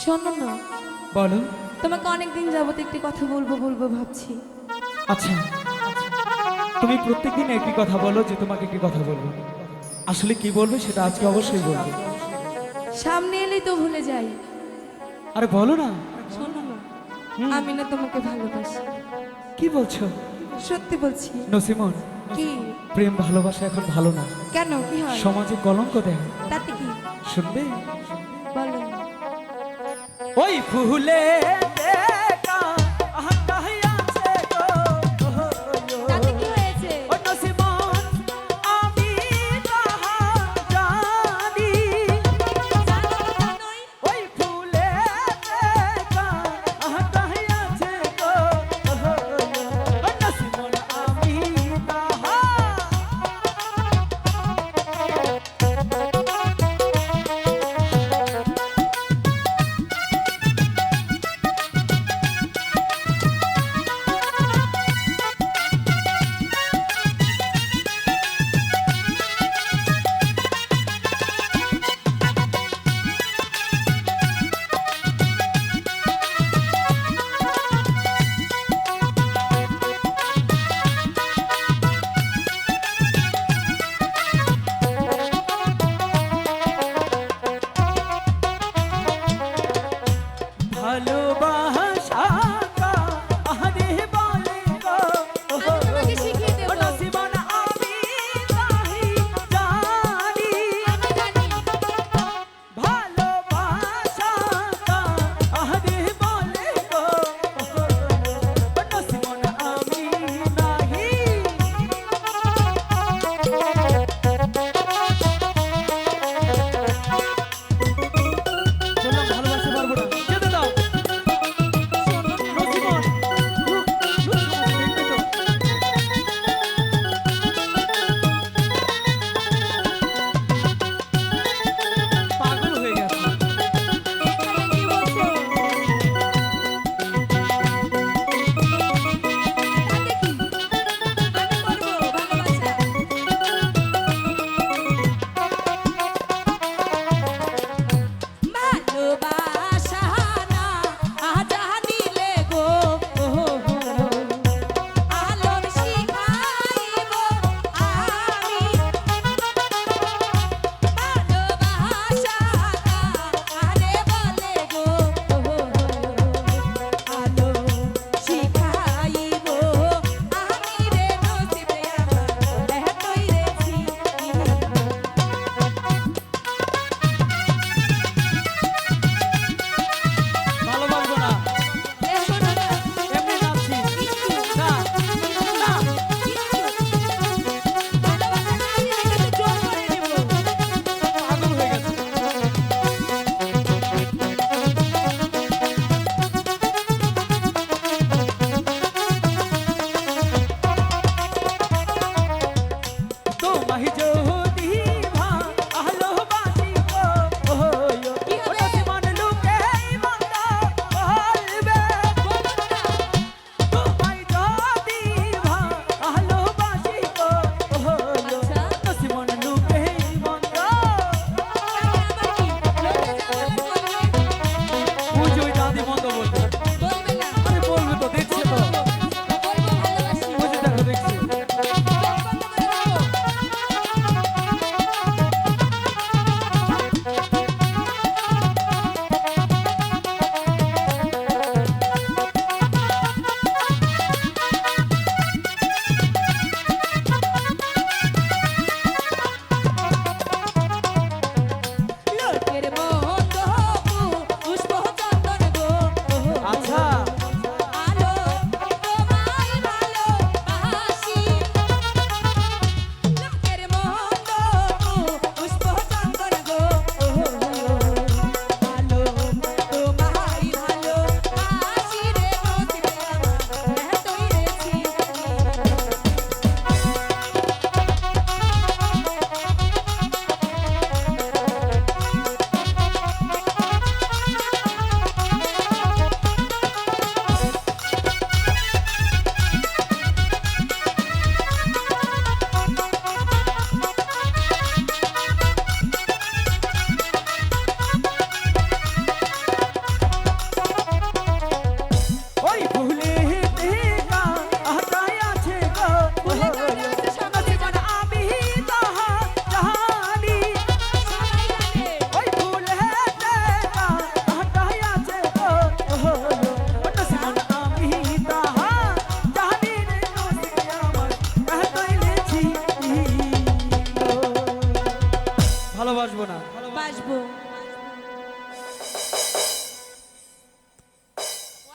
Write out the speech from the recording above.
শোনো না, বলো। তোমাকে অনেকদিন যাবত একটি কথা বলবো বলবো ভাবছি। আচ্ছা, তুমি প্রত্যেকদিন একই কথা বলো যে তোমাকে একটি কথা বলবো। আসলে কি বলবে সেটা আজকে অবশ্যই বলবে। সামনে এলেই তো ভুলে যাই। আরে বলো না। শোনো না, আমি না তোমাকে ভালোবাসি। কি বলছো? সত্যি বলছি। নসিমন, কি? প্রেম ভালোবাসা এখন ভালো না, কেন, কি হয়? সমাজে কলঙ্ক দেয়। তাতে কি? শুনবে? বলো। ওই ফুলে